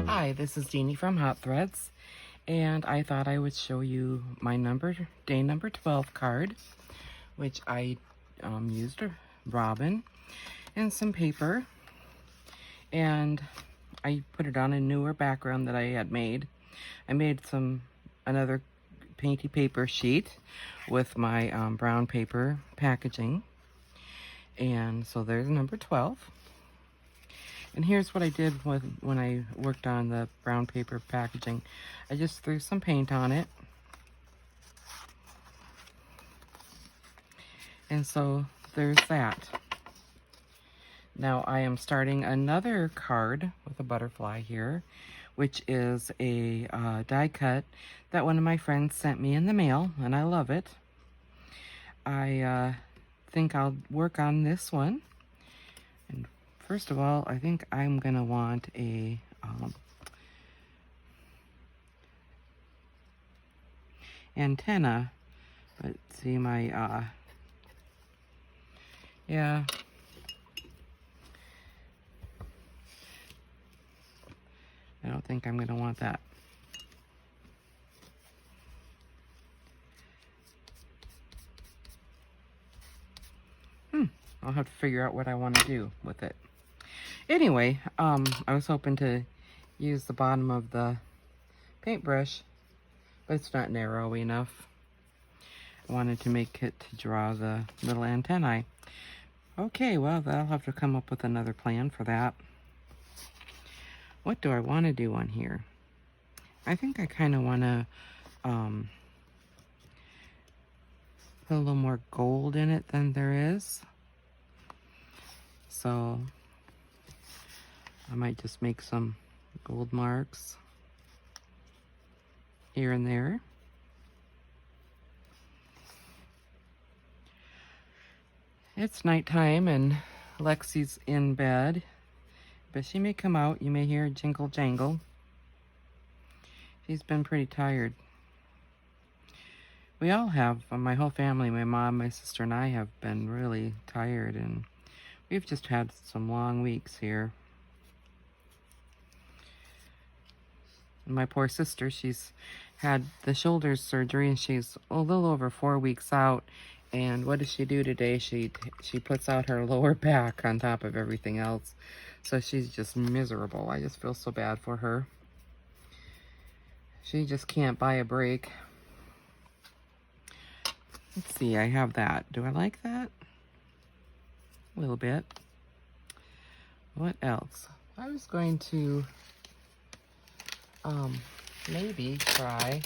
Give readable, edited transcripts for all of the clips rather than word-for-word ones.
Hi, this is Jeannie from Hot Threads, and I thought I would show you my day number 12 card, which I used a robin and some paper, and I put it on a newer background that I had made. I made another painty paper sheet with my brown paper packaging, and so there's number 12. And here's what I did when I worked on the brown paper packaging. I just threw some paint on it. And so there's that. Now I am starting another card with a butterfly here, which is a die cut that one of my friends sent me in the mail, and I love it. I think I'll work on this one. And first of all, I think I'm gonna want a antenna. Let's see my yeah. I don't think I'm gonna want that. I'll have to figure out what I want to do with it. Anyway, I was hoping to use the bottom of the paintbrush, but it's not narrow enough. I wanted to make it to draw the little antennae. Okay, well, I'll have to come up with another plan for that. What do I want to do on here? I think I kind of want to put a little more gold in it than there is. So I might just make some gold marks here and there. It's nighttime and Lexi's in bed, but she may come out. You may hear a jingle jangle. She's been pretty tired. We all have, my whole family, my mom, my sister, and I have been really tired, and we've just had some long weeks here. My poor sister, she's had the shoulder surgery and she's a little over 4 weeks out. And what does she do today? She puts out her lower back on top of everything else. So she's just miserable. I just feel so bad for her. She just can't buy a break. Let's see, I have that. Do I like that? A little bit. What else? I was going to maybe try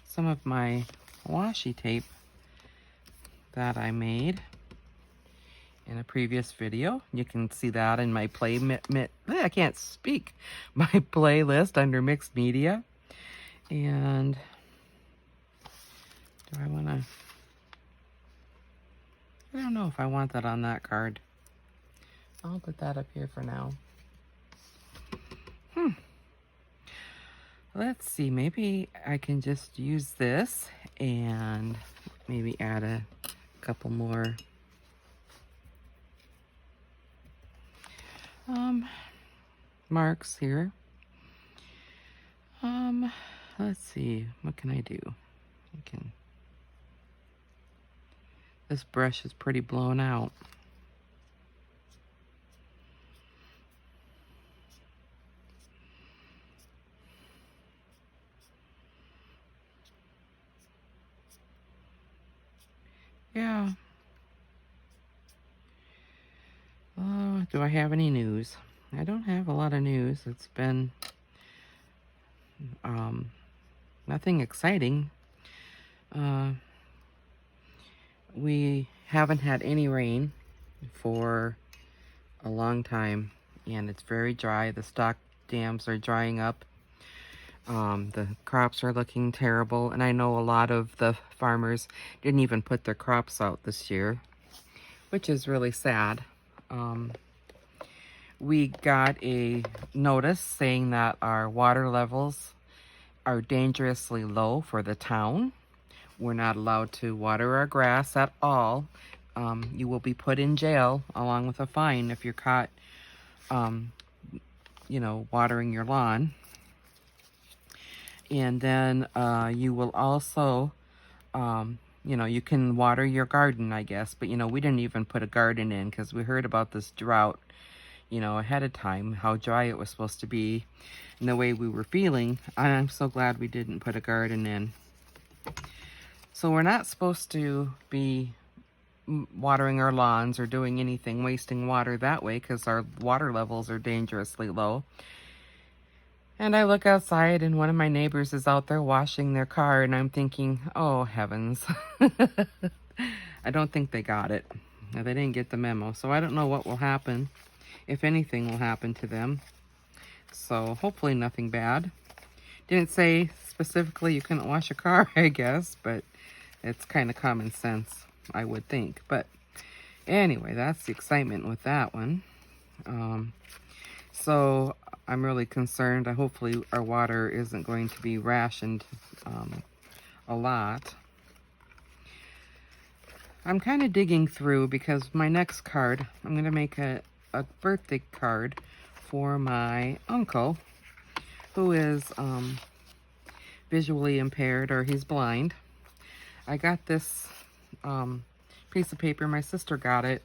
some of my washi tape that I made in a previous video. You can see that in my I can't speak. My playlist under mixed media. And do I want to? I don't know if I want that on that card. I'll put that up here for now. Let's see, maybe I can just use this and maybe add a couple more marks here. Let's see, what can I do? This brush is pretty blown out. Yeah. Do I have any news? I don't have a lot of news. It's been nothing exciting. We haven't had any rain for a long time, and it's very dry. The stock dams are drying up. The crops are looking terrible, and I know a lot of the farmers didn't even put their crops out this year, which is really sad. We got a notice saying that our water levels are dangerously low for the town. We're not allowed to water our grass at all you will be put in jail along with a fine if you're caught, you know, watering your lawn. And then you will also, you know, you can water your garden, I guess. But, you know, we didn't even put a garden in because we heard about this drought, you know, ahead of time, how dry it was supposed to be and the way we were feeling. And I'm so glad we didn't put a garden in. So we're not supposed to be watering our lawns or doing anything, wasting water that way, because our water levels are dangerously low. And I look outside and one of my neighbors is out there washing their car, and I'm thinking, oh heavens. I don't think they got it. They didn't get the memo. So I don't know what will happen, if anything will happen to them. So hopefully nothing bad. Didn't say specifically you couldn't wash a car, I guess, but it's kind of common sense, I would think. But anyway, that's the excitement with that one. So I'm really concerned. Hopefully our water isn't going to be rationed a lot. I'm kind of digging through because my next card, I'm going to make a birthday card for my uncle, who is visually impaired, or he's blind. I got this piece of paper. My sister got it.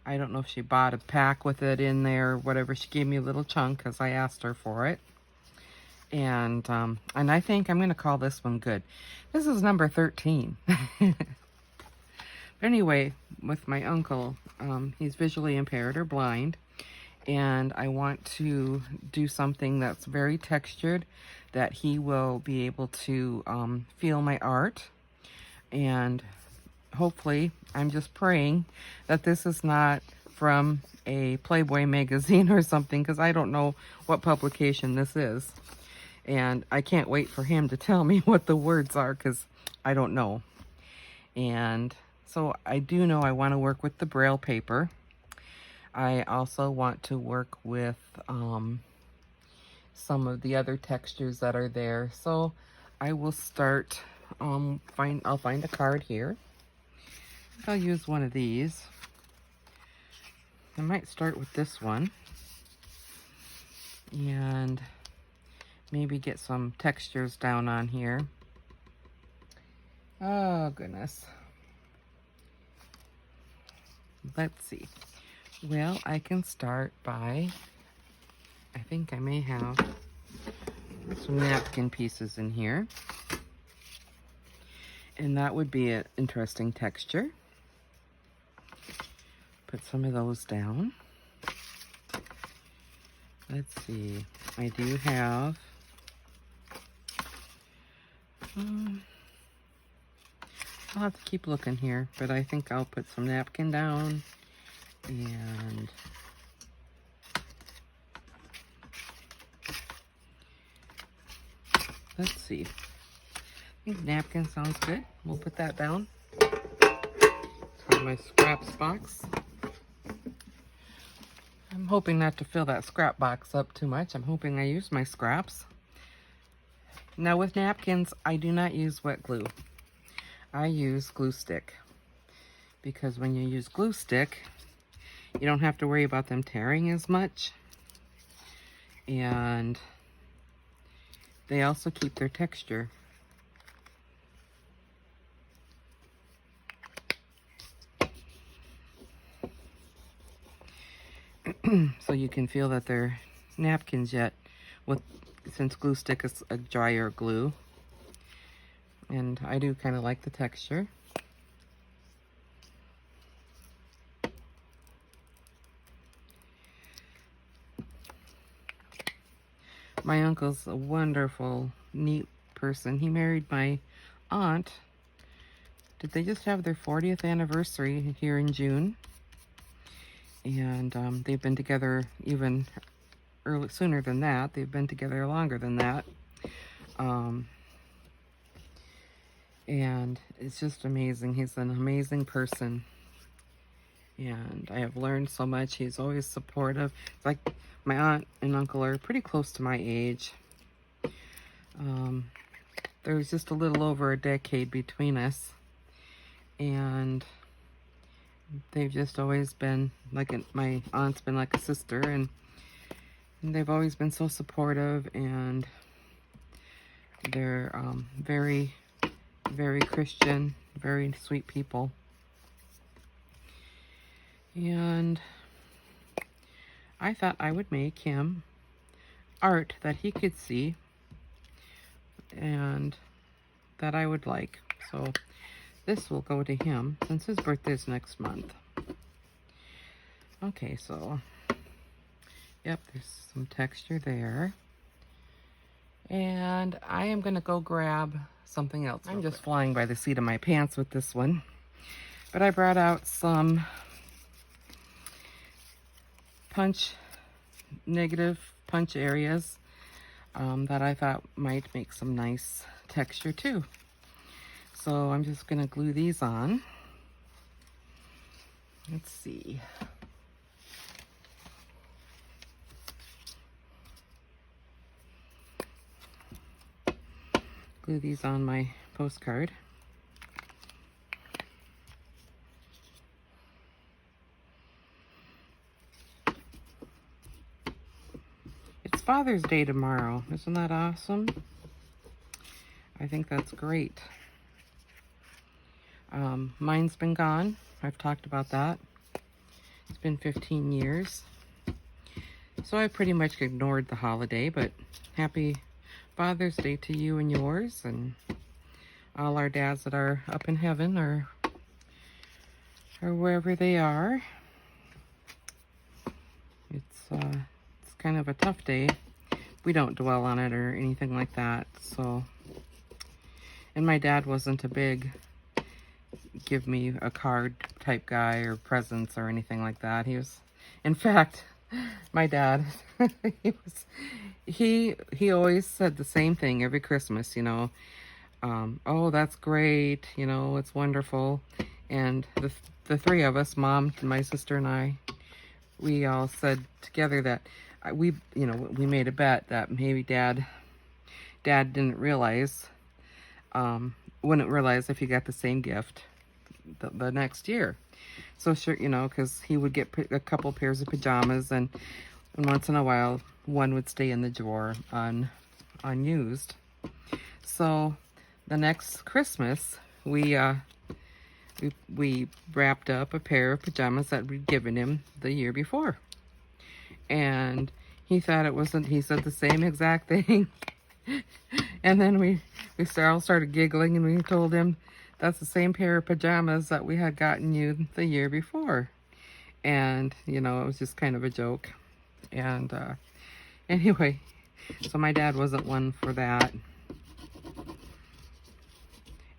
I don't know if she bought a pack with it in there or whatever. She gave me a little chunk because I asked her for it. And I think I'm going to call this one good. This is number 13. But anyway, with my uncle, he's visually impaired or blind. And I want to do something that's very textured, that he will be able to feel my art. And hopefully, I'm just praying that this is not from a Playboy magazine or something, because I don't know what publication this is. And I can't wait for him to tell me what the words are, because I don't know. And so I do know I want to work with the Braille paper. I also want to work with some of the other textures that are there. So I will start, I'll find a card here. I'll use one of these. I might start with this one. And maybe get some textures down on here. Oh, goodness. Let's see. Well, I can start by, I think I may have some napkin pieces in here. And that would be an interesting texture. Put some of those down. Let's see. I do have I'll have to keep looking here, but I think I'll put some napkin down, and let's see. I think napkin sounds good. We'll put that down. It's in my scraps box. I'm hoping not to fill that scrap box up too much. I'm hoping I use my scraps. Now with napkins, I do not use wet glue. I use glue stick, because when you use glue stick, you don't have to worry about them tearing as much, and they also keep their texture. So you can feel that they're napkins yet, since glue stick is a drier glue. And I do kind of like the texture. My uncle's a wonderful, neat person. He married my aunt. Did they just have their 40th anniversary here in June? And they've been together even sooner than that. They've been together longer than that. And it's just amazing. He's an amazing person. And I have learned so much. He's always supportive. It's like my aunt and uncle are pretty close to my age. There's just a little over a decade between us. And they've just always been like my aunt's been like a sister, and they've always been so supportive, and they're very, very Christian, very sweet people. And I thought I would make him art that he could see and that I would like. So this will go to him since his birthday's next month. Okay, so yep, there's some texture there. And I am gonna go grab something else. I'm just flying by the seat of my pants with this one. But I brought out some negative punch areas that I thought might make some nice texture too. So I'm just gonna glue these on. Let's see. Glue these on my postcard. It's Father's Day tomorrow. Isn't that awesome? I think that's great. Mine's been gone. I've talked about that. It's been 15 years. So I pretty much ignored the holiday, but happy Father's Day to you and yours, and all our dads that are up in heaven or wherever they are. It's kind of a tough day. We don't dwell on it or anything like that. So, and my dad wasn't a big give me a card type guy or presents or anything like that. He was, in fact, my dad, he always said the same thing every Christmas, you know. Oh, that's great, you know, it's wonderful. And the three of us, Mom, my sister, and I, we all said together that we made a bet that maybe Dad didn't realize, wouldn't realize if he got the same gift the next year. So sure, you know, because he would get a couple pairs of pajamas, and once in a while one would stay in the drawer unused. So the next Christmas we wrapped up a pair of pajamas that we'd given him the year before, and he thought it wasn't. He said the same exact thing. And then we all started giggling, and we told him that's the same pair of pajamas that we had gotten you the year before. And, you know, it was just kind of a joke. And anyway, so my dad wasn't one for that.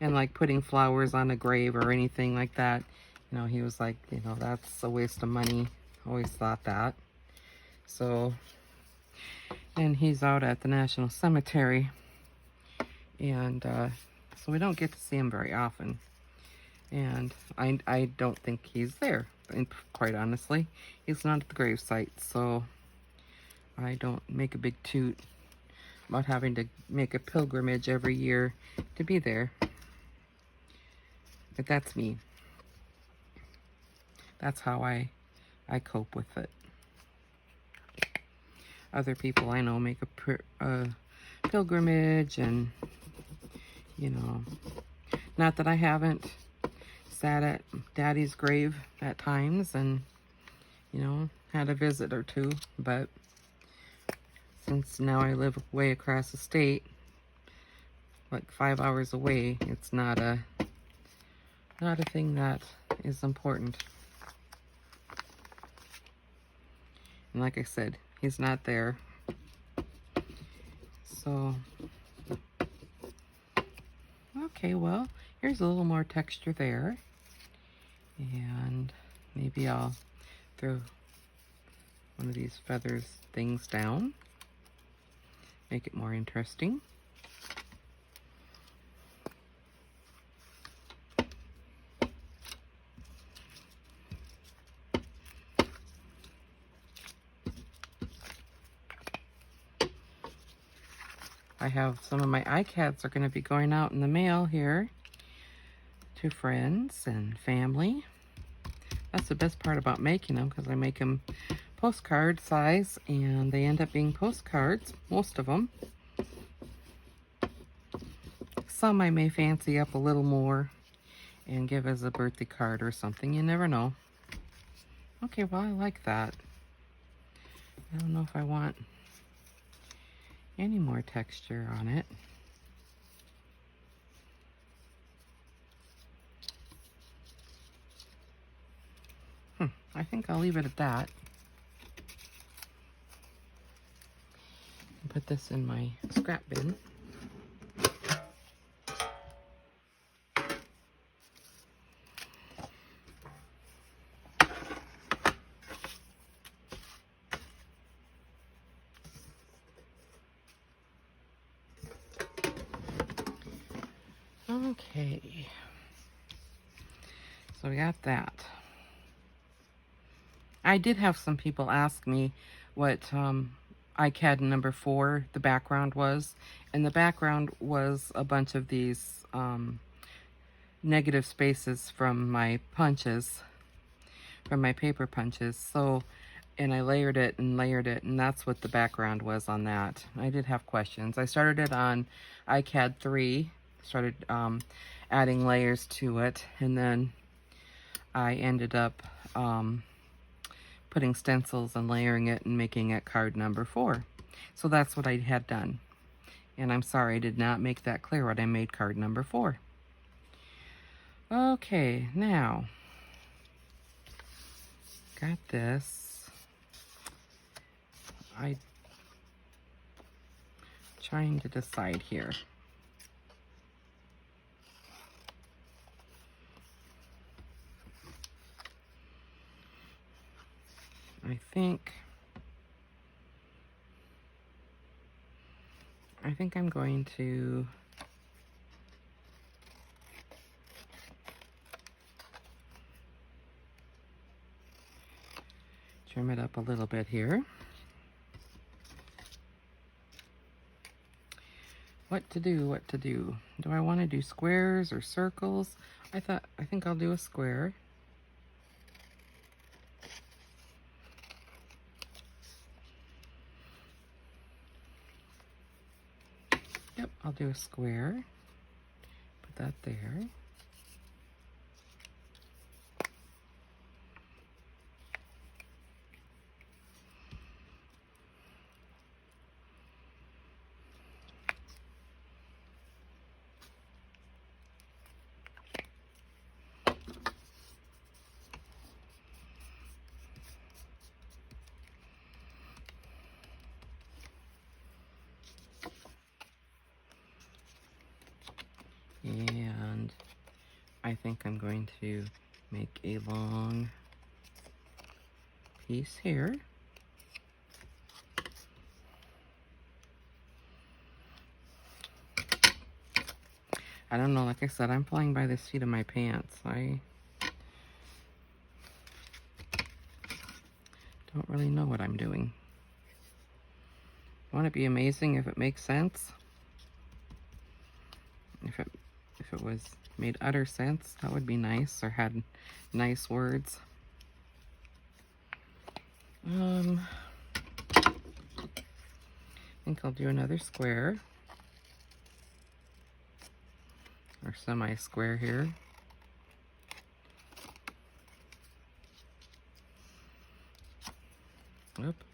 And like putting flowers on a grave or anything like that, you know, he was like, you know, that's a waste of money. Always thought that. So, and he's out at the National Cemetery. And so we don't get to see him very often. And I don't think he's there. And quite honestly, he's not at the gravesite. So I don't make a big toot about having to make a pilgrimage every year to be there. But that's me. That's how I cope with it. Other people I know make a pilgrimage, and, you know, not that I haven't sat at Daddy's grave at times and, you know, had a visit or two, but since now I live way across the state, like 5 hours away, it's not a thing that is important. And like I said, he's not there. So, okay, well, here's a little more texture there. And maybe I'll throw one of these feathers things down. Make it more interesting. I have some of my Icads are going to be going out in the mail here to friends and family. That's the best part about making them, because I make them postcard size, and they end up being postcards, most of them. Some I may fancy up a little more and give as a birthday card or something. You never know. Okay, well, I like that. I don't know if I want any more texture on it. I think I'll leave it at that. Put this in my scrap bin. Okay, so we got that. I did have some people ask me what Icad number 4, the background was, and the background was a bunch of these negative spaces from my punches, from my paper punches. So, and I layered it, and that's what the background was on that. I did have questions. I started it on Icad 3, started adding layers to it, and then I ended up putting stencils and layering it and making it card number 4. So that's what I had done. And I'm sorry I did not make that clear what I made card number 4. Okay, now, got this. I'm trying to decide here. I think I'm going to trim it up a little bit here. What to do, what to do? Do I want to do squares or circles? I think I'll do a square. Yep, I'll do a square. Put that there. And I think I'm going to make a long piece here. I don't know, like I said, I'm flying by the seat of my pants. I don't really know what I'm doing. Won't it be amazing if it makes sense? If it was made utter sense, that would be nice, or had nice words. I think I'll do another square, or semi-square here. Oop.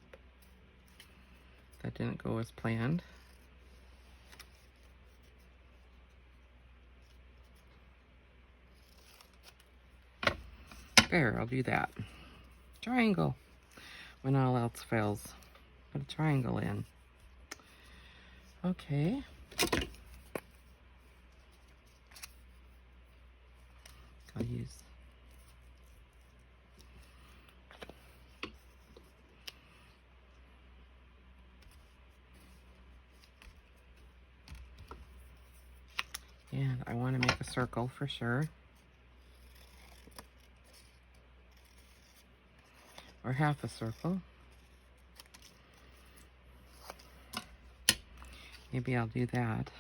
That didn't go as planned. There, I'll do that. Triangle. When all else fails, put a triangle in. Okay. I'll use and I want to make a circle for sure. Or half a circle. Maybe I'll do that.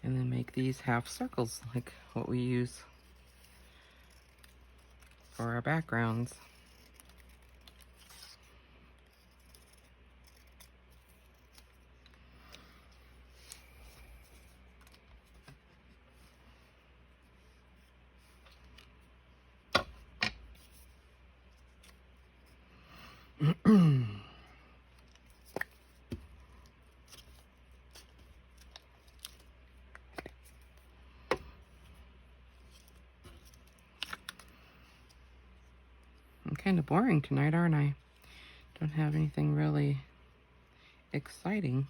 And then make these half circles like what we use for our backgrounds. I'm kind of boring tonight, aren't I? Don't have anything really exciting.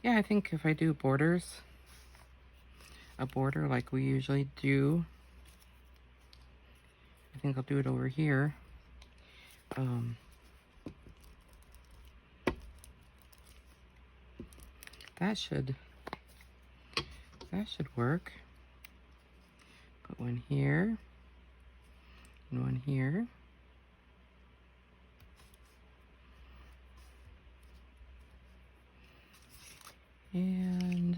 Yeah, I think if I do borders, a border like we usually do, I think I'll do it over here. That should work. Put one here and one here. And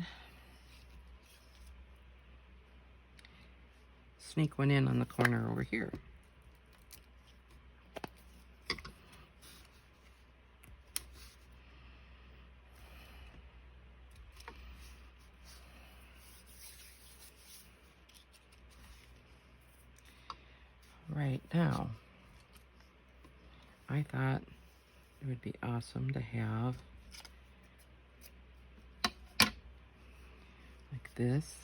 sneak one in on the corner over here. Right now, I thought it would be awesome to have like this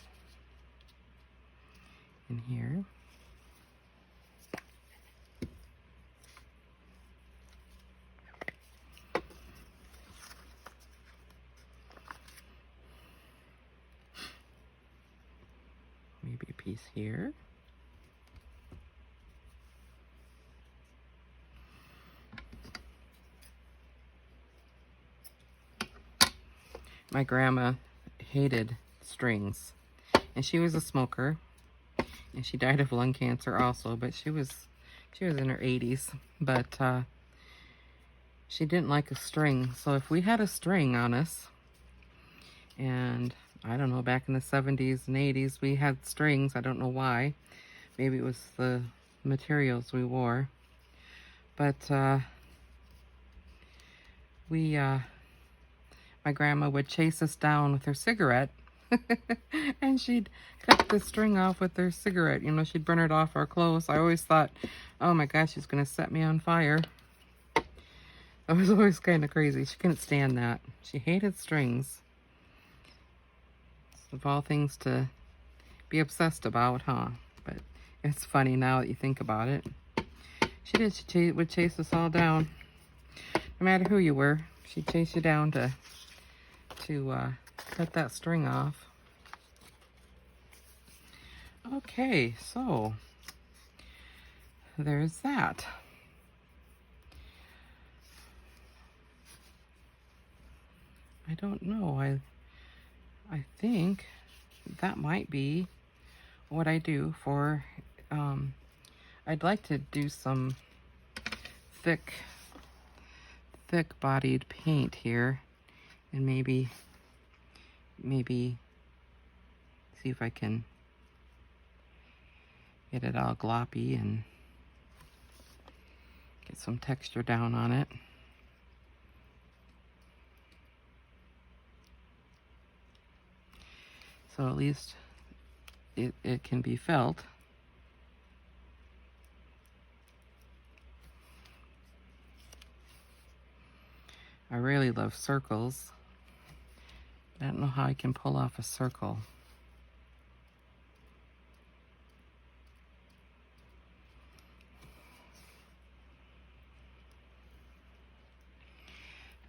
in here. Maybe a piece here. My grandma hated strings, and she was a smoker, and she died of lung cancer also, but she was in her 80s, but she didn't like a string. So if we had a string on us, and I don't know, back in the 70s and 80s, we had strings. I don't know why. Maybe it was the materials we wore. But my grandma would chase us down with her cigarette, and she'd cut the string off with her cigarette. You know, she'd burn it off our clothes. I always thought, oh my gosh, she's going to set me on fire. That was always kind of crazy. She couldn't stand that. She hated strings. Of all things to be obsessed about, huh? But it's funny now that you think about it. She did. She would chase us all down. No matter who you were, she'd chase you down to cut that string off. Okay, so there's that. I don't know. I think that might be what I do for, I'd like to do some thick bodied paint here, and maybe see if I can get it all gloppy and get some texture down on it. So at least it can be felt. I really love circles. I don't know how I can pull off a circle.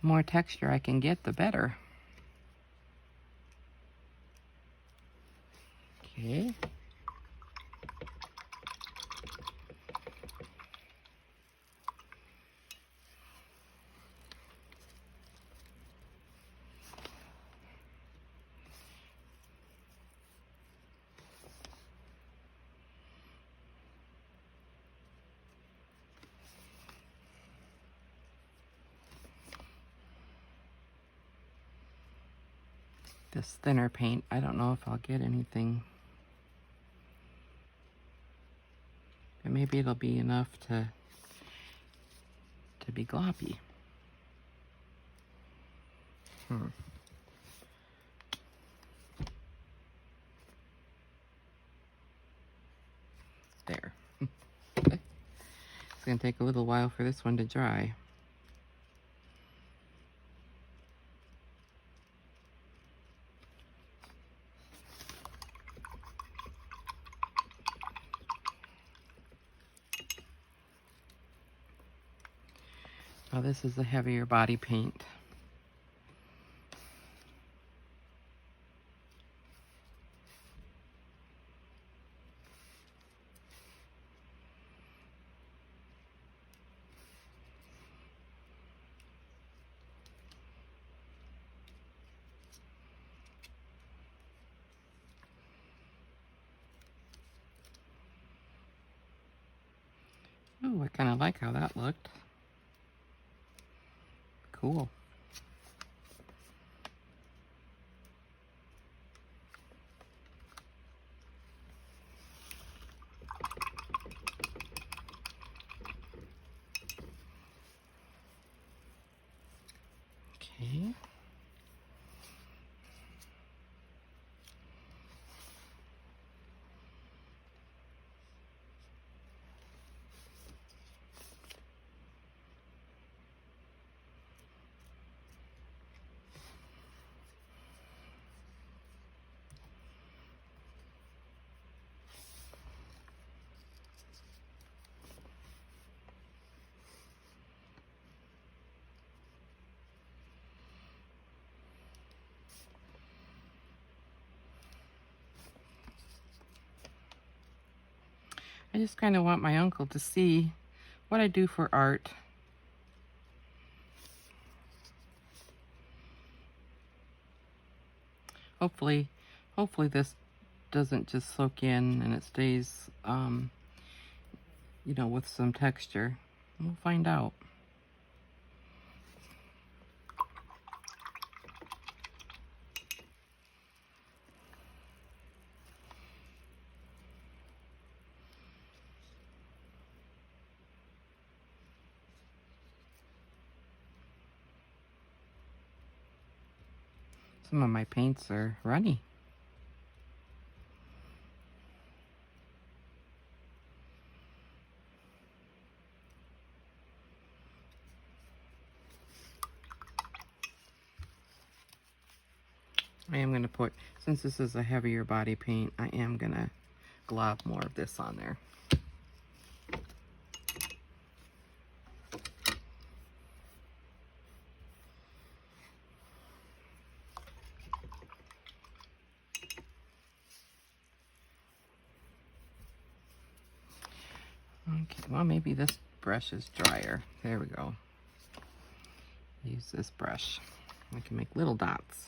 The more texture I can get, the better. Okay. this thinner paint. I don't know if I'll get anything, but maybe it'll be enough to be gloppy. There. It's going to take a little while for this one to dry. Now this is a heavier body paint. Oh, I kind of like how that looked. Cool. Okay. I just kind of want my uncle to see what I do for art. Hopefully this doesn't just soak in and it stays, you know, with some texture. We'll find out. Some of my paints are runny. I am going to put, since this is a heavier body paint, I am going to glob more of this on there. Okay, well, maybe this brush is drier. There we go. Use this brush. I can make little dots.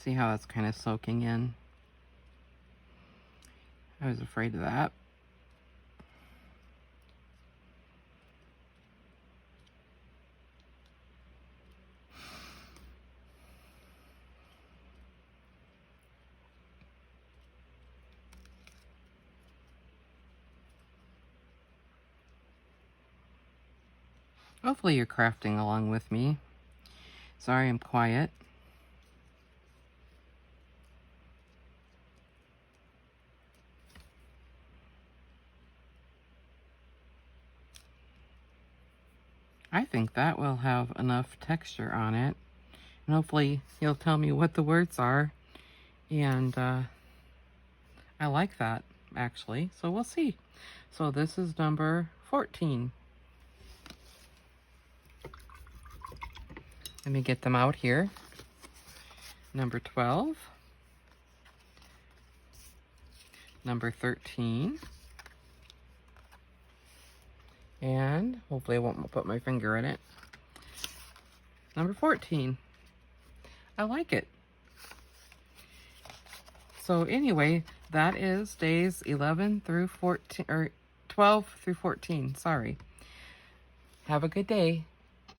See how that's kind of soaking in? I was afraid of that. Hopefully you're crafting along with me. Sorry I'm quiet. I think that will have enough texture on it. And hopefully you'll tell me what the words are. And I like that, actually. So we'll see. So this is number 14. Let me get them out here. Number 12. number 13. And hopefully I won't put my finger in it. Number 14. I like it. So anyway, that is days 11 through 14, or 12 through 14, sorry. Have a good day.